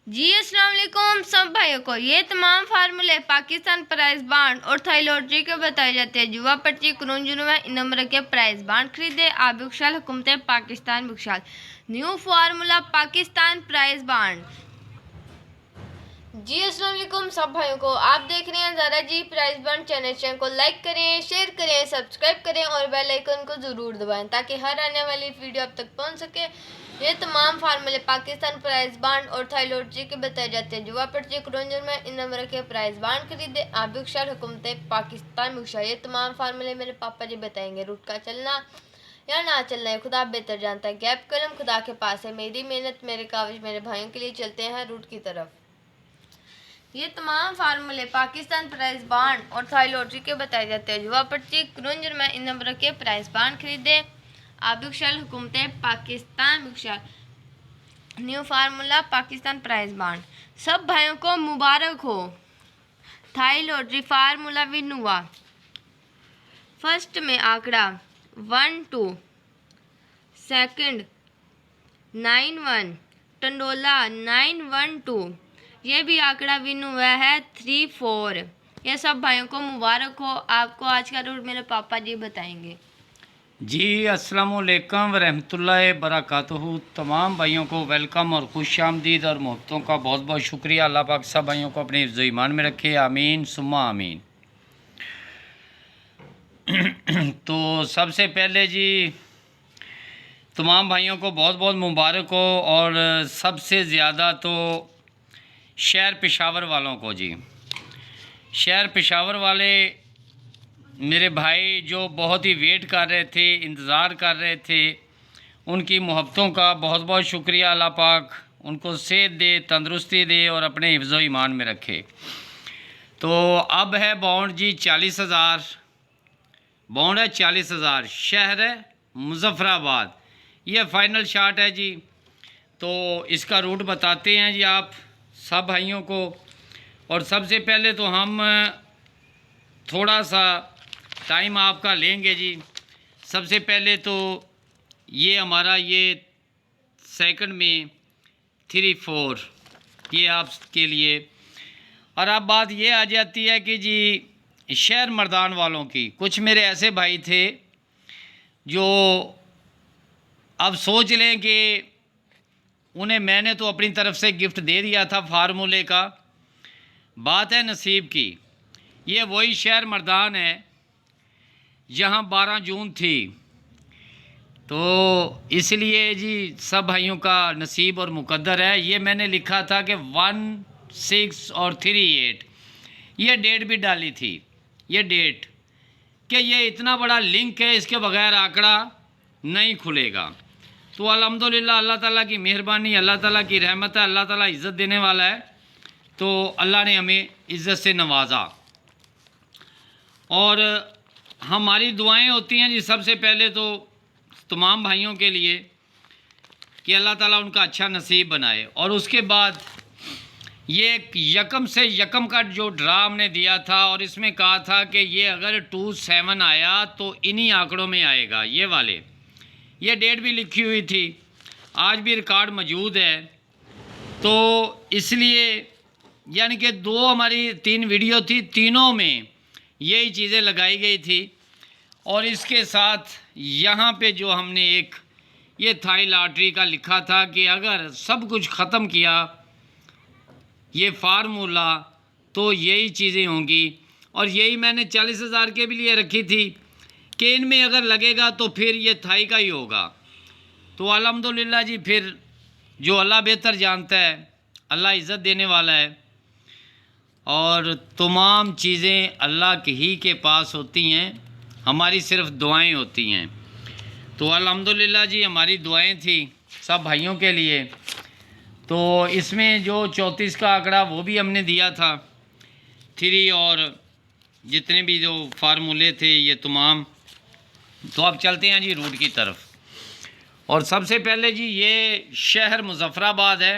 जी अस्सलाम वालेकुम सब भाइयों को। ये तमाम फार्मूले पाकिस्तान प्राइस बांड और थाई लॉटरी के बताए जाते हैं। जुआ पर्ची क्रून जुनवा इन नंबर के प्राइस बांड खरीदे आप बुकशाल हुकूमत पाकिस्तान बुकशाल new formula Pakistan prize bond. जी अस्सलाम वालेकुम सब भाइयों को। आप देख रहे हैं ज़रा जी प्राइस बांड चैनल को लाइक करें, शेयर करें, सब्सक्राइब करें और बेल आइकन को ज़रूर दबाएं ताकि हर आने वाली वीडियो आप तक पहुंच सके। ये तमाम फार्मूले पाकिस्तान प्राइस बांड और थाई लॉटरी के बताए जाते हैं। जुआ पर्ची क्रोंजर में इन नंबर के प्राइस बांड खरीदे आप बुकशाल हुकूमत पाकिस्तान बुकशाल। ये तमाम फार्मूले मेरे पापा जी बताएंगे। रूट का चलना या ना चलना है खुदा बेहतर जानता है। गैप कलम खुदा के पास है। मेरी मेहनत मेरे काविश मेरे भाइयों के लिए चलते हैं रूट की तरफ। ये तमाम फार्मूले पाकिस्तान प्राइस बांड और थाई लॉटरी के बताए जाते हैं। जुआ पर्ची क्रोंजर में इन नंबर के प्राइस बांड खरीदे आप बुकशाल हुकूमत पाकिस्तान बुकशाल new formula Pakistan prize bond. सब भाइयों को मुबारक हो। थाई लॉटरी फार्मूला विन हुआ। फर्स्ट में आंकड़ा 12, सेकंड 91, टंडोला 912, ये भी आंकड़ा विन हुआ है 34। ये सब भाइयों को मुबारक हो। आपको आज का रूट मेरे पापा जी बताएंगे। जी अस्सलामुअलैकुम वरहमतुल्लाहि बरकातुहू। तमाम भाइयों को वेलकम और खुश आमदीद और मोहब्बतों का बहुत बहुत शुक्रिया। अल्लाह पाक सब भाइयों को अपने हिफ्ज़ ईमान में रखे, आमीन सुम्मा आमीन। तो सबसे पहले जी तमाम भाइयों को बहुत बहुत मुबारक हो और सबसे ज़्यादा तो शहर पेशावर वालों को जी, शहर पेशावर वाले मेरे भाई जो बहुत ही वेट कर रहे थे, इंतज़ार कर रहे थे, उनकी मोहब्बतों का बहुत बहुत शुक्रिया। अल्लाह पाक उनको सेहत दे, तंदरुस्ती दे और अपने हिफ्ज़ ईमान में रखे। तो अब है बॉन्ड जी 40,000, बॉन्ड है 40,000, शहर है मुजफ़्फ़राबाद। ये फ़ाइनल शाट है जी। तो इसका रूट बताते हैं जी आप सब भाइयों को। और सबसे पहले तो हम थोड़ा सा टाइम आपका लेंगे जी। सबसे पहले तो ये हमारा ये सेकंड में 3, 4 ये आपके लिए। और अब बात ये आ जाती है कि जी शहर मर्दान वालों की, कुछ मेरे ऐसे भाई थे जो अब सोच लें कि उन्हें मैंने तो अपनी तरफ से गिफ्ट दे दिया था फार्मूले का, बात है नसीब की। ये वही शहर मर्दान है जहाँ 12 जून थी। तो इसलिए जी सब भाइयों का नसीब और मुकद्दर है। ये मैंने लिखा था कि 1, 6 और 38, ये डेट भी डाली थी, ये डेट कि ये इतना बड़ा लिंक है, इसके बगैर आंकड़ा नहीं खुलेगा। तो अल्हम्दुलिल्लाह अल्लाह ताला की मेहरबानी, अल्लाह ताला की रहमत है, अल्लाह ताला इज़्ज़त देने वाला है। तो अल्लाह ने हमें इज़्ज़त से नवाजा और हमारी दुआएं होती हैं जी सबसे पहले तो तमाम भाइयों के लिए कि अल्लाह ताला उनका अच्छा नसीब बनाए। और उसके बाद ये यकम से यकम का जो ड्रा हमने दिया था और इसमें कहा था कि ये अगर 27 आया तो इन्हीं आंकड़ों में आएगा, ये वाले, ये डेट भी लिखी हुई थी, आज भी रिकॉर्ड मौजूद है। तो इसलिए यानी कि 2 हमारी 3 वीडियो थी, तीनों में यही चीज़ें लगाई गई थी। और इसके साथ यहाँ पे जो हमने एक ये थाई लॉटरी का लिखा था कि अगर सब कुछ ख़त्म किया ये फार्मूला तो यही चीज़ें होंगी। और यही मैंने 40,000 के भी लिए रखी थी कि इनमें अगर लगेगा तो फिर ये थाई का ही होगा। तो अल्हम्दुलिल्लाह जी, फिर जो अल्लाह बेहतर जानता है, अल्लाह इज़्ज़त देने वाला है और तमाम चीज़ें अल्लाह ही के पास होती हैं, हमारी सिर्फ दुआएं होती हैं। तो अल्हम्दुलिल्लाह जी हमारी दुआएं थी सब भाइयों के लिए। तो इसमें जो 34 का आंकड़ा वो भी हमने दिया था, 3 और जितने भी जो फार्मूले थे ये तमाम। तो अब चलते हैं जी रूट की तरफ। और सबसे पहले जी ये शहर मुजफ़्फ़राबाद है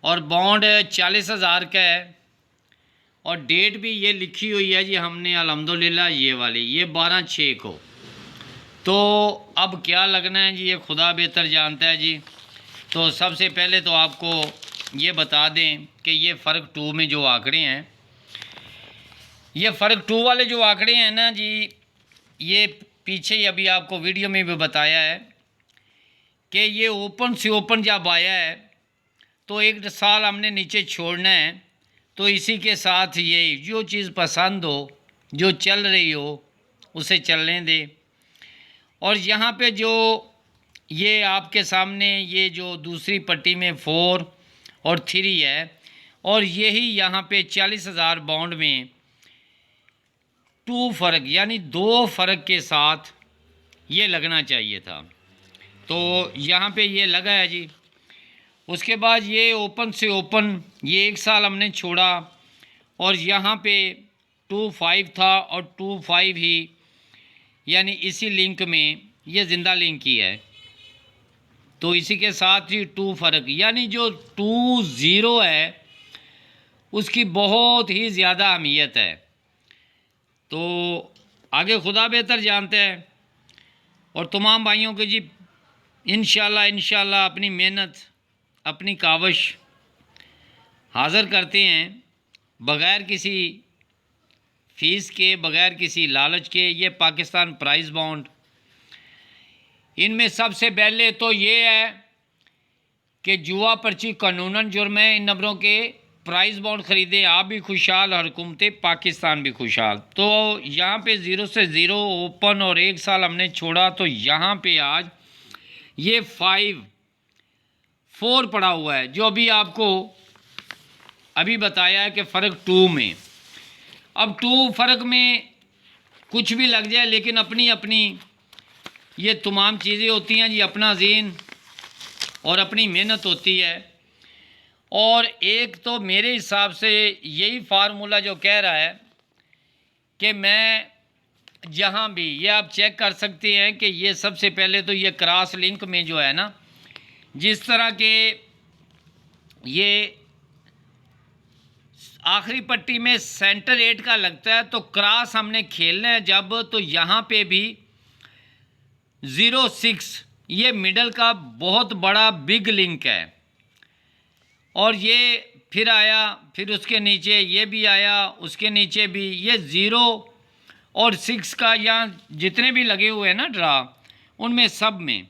और बॉन्ड 40,000 का है और डेट भी ये लिखी हुई है जी हमने अल्हम्दुलिल्लाह ये वाली, ये 12/6 को। तो अब क्या लगना है जी ये खुदा बेहतर जानता है जी। तो सबसे पहले तो आपको ये बता दें कि ये फ़र्क 2 में जो आंकड़े हैं, ये फ़र्क 2 वाले जो आंकड़े हैं ना जी, ये पीछे ही अभी आपको वीडियो में भी बताया है कि ये ओपन से ओपन जब आया है तो 1 साल हमने नीचे छोड़ना है। तो इसी के साथ ये जो चीज़ पसंद हो, जो चल रही हो, उसे चलने दे। और यहाँ पे जो ये आपके सामने ये जो दूसरी पट्टी में 4 और 3 है, और यही यहाँ पे 40,000 बाउंड में 2 फ़र्क यानी 2 फ़र्क के साथ ये लगना चाहिए था। तो यहाँ पे ये लगा है जी। उसके बाद ये ओपन से ओपन ये 1 साल हमने छोड़ा और यहाँ पे 2.5 था और 2.5 ही यानी इसी लिंक में ये ज़िंदा लिंक ही है। तो इसी के साथ ही 2 फ़र्क यानी जो 2.0 है उसकी बहुत ही ज़्यादा अहमियत है। तो आगे खुदा बेहतर जानते हैं। और तमाम भाइयों के जी इंशाल्लाह अपनी मेहनत, अपनी काविश हाज़िर करते हैं बग़ैर किसी फ़ीस के, बग़ैर किसी लालच के। ये पाकिस्तान प्राइज़ बॉन्ड, इनमें सबसे पहले तो ये है कि जुआ पर्ची कानूनन जुर्म है। इन नंबरों के प्राइज़ बॉन्ड ख़रीदे, आप भी खुशहाल और हुकूमत पाकिस्तान भी खुशहाल। तो यहाँ पे 0 से 0 ओपन और 1 साल हमने छोड़ा, तो यहाँ पे आज ये 5-4 पड़ा हुआ है जो अभी आपको अभी बताया है कि फ़र्क 2 में। अब 2 फ़र्क में कुछ भी लग जाए, लेकिन अपनी अपनी ये तमाम चीज़ें होती हैं जी, अपना ज़हन और अपनी मेहनत होती है। और एक तो मेरे हिसाब से यही फार्मूला जो कह रहा है कि मैं जहाँ भी, ये आप चेक कर सकते हैं कि ये सबसे पहले तो ये क्रॉस लिंक में जो है ना, जिस तरह के ये आखिरी पट्टी में सेंटर 8 का लगता है, तो क्रॉस हमने खेलना है जब, तो यहाँ पे भी 0-6 ये मिडल का बहुत बड़ा बिग लिंक है। और ये फिर आया, फिर उसके नीचे ये भी आया, उसके नीचे भी ये 0 और 6 का यहाँ जितने भी लगे हुए हैं ना ड्रा, उनमें सब में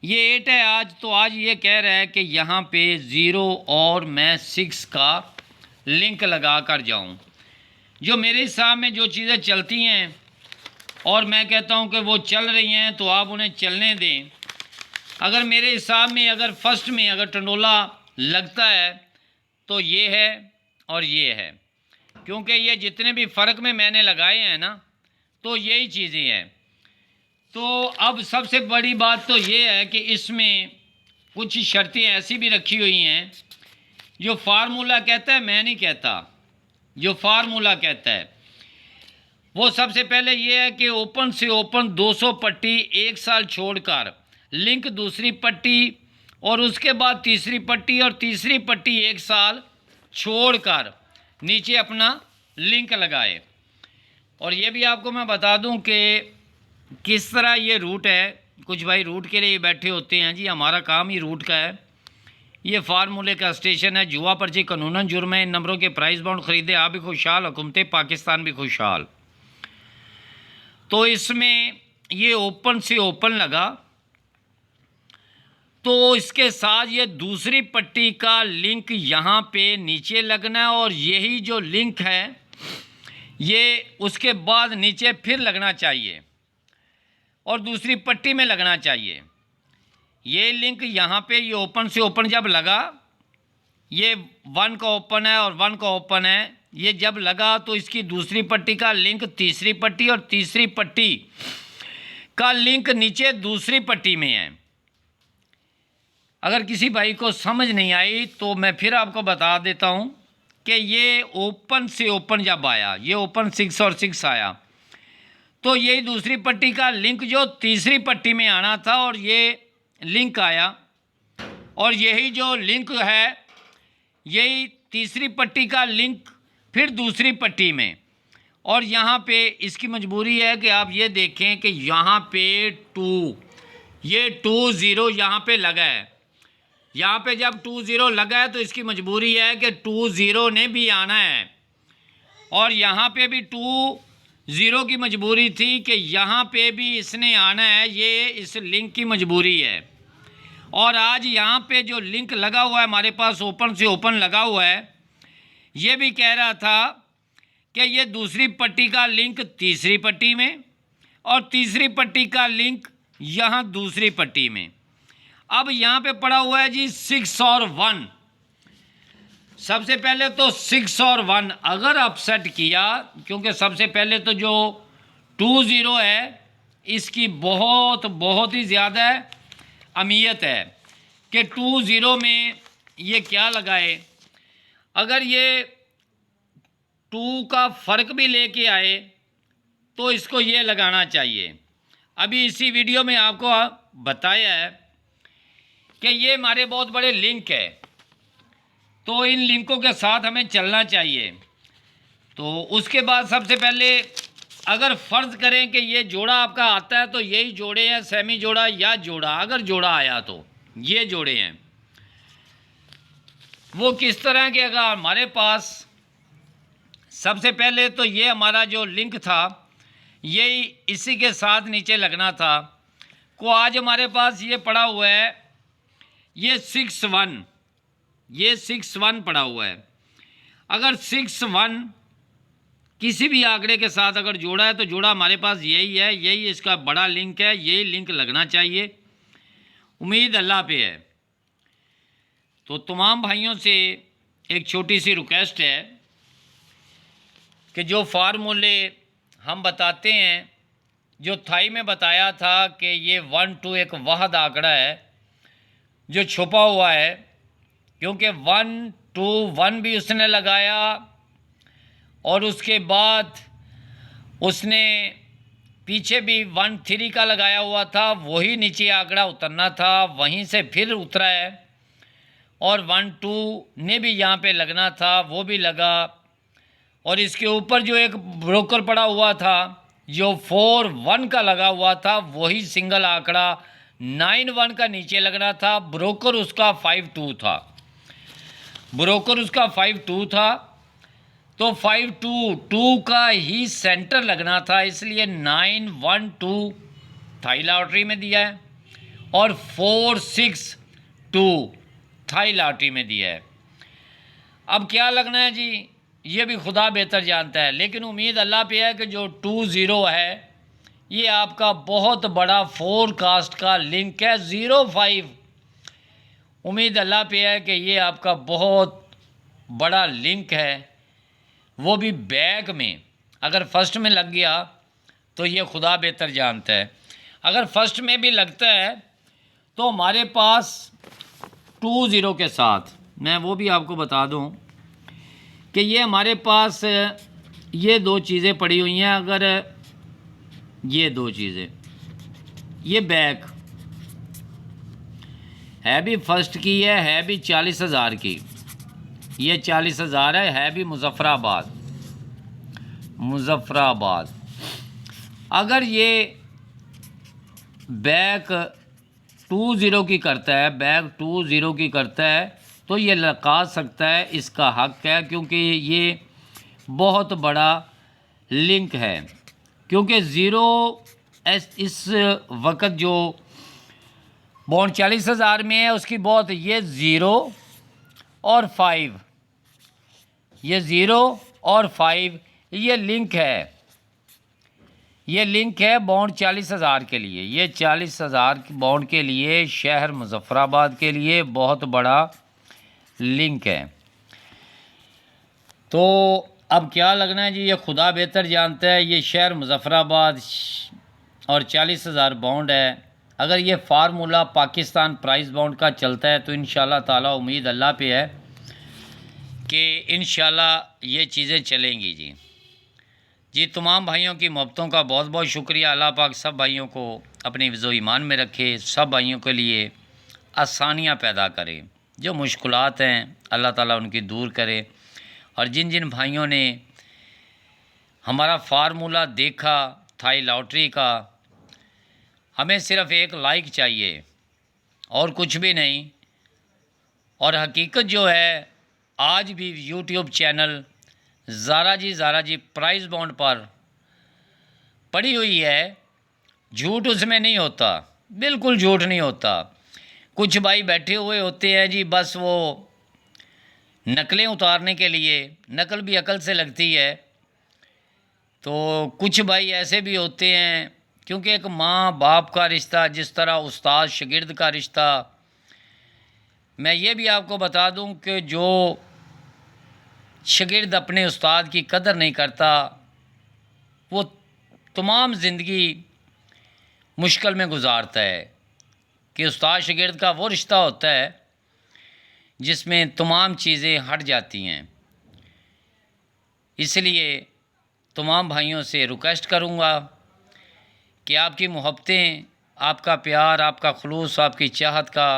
ये 8 है आज। तो आज ये कह रहा है कि यहाँ पे 0 और मैं 6 का लिंक लगा कर जाऊँ। जो मेरे हिसाब में जो चीज़ें चलती हैं और मैं कहता हूँ कि वो चल रही हैं, तो आप उन्हें चलने दें। अगर मेरे हिसाब में अगर फर्स्ट में अगर टंडोला लगता है तो ये है और ये है, क्योंकि ये जितने भी फ़र्क में मैंने लगाए हैं ना, तो यही चीज़ें हैं। तो अब सबसे बड़ी बात तो ये है कि इसमें कुछ शर्तें ऐसी भी रखी हुई हैं जो फार्मूला कहता है, मैं नहीं कहता, जो फार्मूला कहता है वो सबसे पहले ये है कि ओपन से ओपन 200 पट्टी 1 साल छोड़कर लिंक दूसरी पट्टी, और उसके बाद तीसरी पट्टी, और तीसरी पट्टी 1 साल छोड़कर नीचे अपना लिंक लगाए। और ये भी आपको मैं बता दूं कि किस तरह ये रूट है। कुछ भाई रूट के लिए बैठे होते हैं जी, हमारा काम ही रूट का है। ये फार्मूले का स्टेशन है, जुआ पर्ची कानूनन जुर्म है। इन नंबरों के प्राइस बॉन्ड ख़रीदे, आप भी खुशहाल, हुकूमत पाकिस्तान भी खुशहाल। तो इसमें ये ओपन से ओपन लगा, तो इसके साथ ये दूसरी पट्टी का लिंक यहाँ पे नीचे लगना है, और यही जो लिंक है ये उसके बाद नीचे फिर लगना चाहिए और दूसरी पट्टी में लगना चाहिए। ये लिंक यहाँ पे ये ओपन से ओपन जब लगा, ये 1 का ओपन है और 1 का ओपन है, ये जब लगा तो इसकी दूसरी पट्टी का लिंक तीसरी पट्टी, और तीसरी पट्टी का लिंक नीचे दूसरी पट्टी में है। अगर किसी भाई को समझ नहीं आई तो मैं फिर आपको बता देता हूँ कि ये ओपन से ओपन जब आया, ये ओपन 6 और 6 आया, तो यही दूसरी पट्टी का लिंक जो तीसरी पट्टी में आना था, और ये लिंक आया, और यही जो लिंक है यही तीसरी पट्टी का लिंक फिर दूसरी पट्टी में। और यहाँ पे इसकी मजबूरी है कि आप ये देखें कि यहाँ पे 2, ये 2-0 यहाँ पे लगा है, यहाँ पे जब 20 लगा है तो इसकी मजबूरी है कि 20 ने भी आना है, और यहाँ पे भी 20 की मजबूरी थी कि यहाँ पे भी इसने आना है। ये इस लिंक की मजबूरी है। और आज यहाँ पे जो लिंक लगा हुआ है हमारे पास, ओपन से ओपन लगा हुआ है, ये भी कह रहा था कि ये दूसरी पट्टी का लिंक तीसरी पट्टी में और तीसरी पट्टी का लिंक यहाँ दूसरी पट्टी में। अब यहाँ पे पड़ा हुआ है जी 6 और 1। सबसे पहले तो 6 और 1 अगर अपसेट किया, क्योंकि सबसे पहले तो जो 20 है इसकी बहुत ही ज़्यादा अहमियत है कि 20 में ये क्या लगाए। अगर ये 2 का फ़र्क भी लेके आए तो इसको ये लगाना चाहिए। अभी इसी वीडियो में आपको बताया है कि ये हमारे बहुत बड़े लिंक है, तो इन लिंकों के साथ हमें चलना चाहिए। तो उसके बाद सबसे पहले अगर फ़र्ज़ करें कि ये जोड़ा आपका आता है तो यही जोड़े हैं, सेमी जोड़ा या जोड़ा। अगर जोड़ा आया तो ये जोड़े हैं। वो किस तरह के, अगर हमारे पास सबसे पहले तो ये हमारा जो लिंक था यही इसी के साथ नीचे लगना था, को आज हमारे पास ये पड़ा हुआ है, ये 6-1, ये 6-1 पड़ा हुआ है। अगर 6-1 किसी भी आंकड़े के साथ अगर जोड़ा है तो जोड़ा हमारे पास यही है, यही इसका बड़ा लिंक है, यही लिंक लगना चाहिए। उम्मीद अल्लाह पे है। तो तमाम भाइयों से एक छोटी सी रिक्वेस्ट है कि जो फार्मूले हम बताते हैं, जो थाई में बताया था कि ये 1-2 एक वाहद आंकड़ा है जो छुपा हुआ है, क्योंकि 1-2-1 भी उसने लगाया और उसके बाद उसने पीछे भी 1-3 का लगाया हुआ था, वही नीचे आंकड़ा उतरना था, वहीं से फिर उतरा है। और 1-2 ने भी यहाँ पे लगना था, वो भी लगा। और इसके ऊपर जो एक ब्रोकर पड़ा हुआ था जो 4-1 का लगा हुआ था, वही सिंगल आंकड़ा 9-1 का नीचे लगना था। ब्रोकर उसका 5-2 था, ब्रोकर उसका 5-2 था, तो 5-2 का ही सेंटर लगना था, इसलिए 9-1-2 थाई लॉटरी में दिया है और 4-6-2 थाई लॉटरी में दिया है। अब क्या लगना है जी, ये भी खुदा बेहतर जानता है, लेकिन उम्मीद अल्लाह पे है कि जो 20 है ये आपका बहुत बड़ा फोरकास्ट का लिंक है। 05 उम्मीद अल्लाह पे है कि ये आपका बहुत बड़ा लिंक है, वो भी बैक में। अगर फर्स्ट में लग गया तो ये खुदा बेहतर जानता है। अगर फर्स्ट में भी लगता है तो हमारे पास 20 के साथ, मैं वो भी आपको बता दूं कि ये हमारे पास ये 2 चीज़ें पड़ी हुई हैं। अगर ये 2 चीज़ें, ये बैक है भी फर्स्ट की है भी 40,000 की, ये 40,000 है भी मुजफ्फराबाद। अगर ये बैक 20 की करता है, बैक 20 की करता है तो ये लगा सकता है, इसका हक है, क्योंकि ये बहुत बड़ा लिंक है। क्योंकि इस वक्त जो बॉन्ड 40,000 में है उसकी बहुत, ये 0 और 5, ये 0 और 5 ये लिंक है, ये लिंक है बॉन्ड 40,000 के लिए। ये 40,000 बॉन्ड के लिए शहर मुजफ्फराबाद के लिए बहुत बड़ा लिंक है। तो अब क्या लगना है जी, ये खुदा बेहतर जानता है। ये शहर मुजफ्फराबाद और 40,000 बॉन्ड है। अगर ये फार्मूला पाकिस्तान प्राइस बॉन्ड का चलता है तो इंशाल्लाह ताला उम्मीद अल्लाह पे है कि इंशाल्लाह ये चीज़ें चलेंगी जी। तमाम भाइयों की मोहब्बतों का बहुत बहुत शुक्रिया। अल्लाह पाक सब भाइयों को अपनी विज़ो ईमान में रखे, सब भाइयों के लिए आसानियाँ पैदा करे, जो मुश्किलात हैं अल्लाह ताला उनकी दूर करे। और जिन जिन भाइयों ने हमारा फार्मूला देखा थाई लॉटरी का, हमें सिर्फ़ एक लाइक चाहिए और कुछ भी नहीं। और हकीकत जो है, आज भी यूट्यूब चैनल ज़ारा जी प्राइस बॉन्ड पर पड़ी हुई है। झूठ उसमें नहीं होता, बिल्कुल झूठ नहीं होता। कुछ भाई बैठे हुए होते हैं जी, बस वो नकलें उतारने के लिए, नकल भी अकल से लगती है। तो कुछ भाई ऐसे भी होते हैं, क्योंकि एक माँ बाप का रिश्ता, जिस तरह उस्ताद शागिर्द का रिश्ता, मैं ये भी आपको बता दूं कि जो शागिर्द अपने उस्ताद की कदर नहीं करता, वो तमाम ज़िंदगी मुश्किल में गुजारता है। कि उस्ताद शागिर्द का वो रिश्ता होता है जिसमें तमाम चीज़ें हट जाती हैं। इसलिए तमाम भाइयों से रिक्वेस्ट करूँगा कि आपकी मोहब्बतें, आपका प्यार, आपका खुलूस, आपकी चाहत का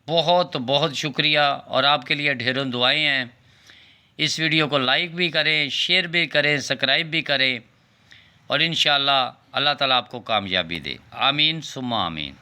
बहुत बहुत शुक्रिया, और आपके लिए ढेरों दुआएं हैं। इस वीडियो को लाइक भी करें, शेयर भी करें, सब्सक्राइब भी करें, और इंशाअल्लाह अल्लाह ताला आपको कामयाबी दे। आमीन सुम्मा आमीन।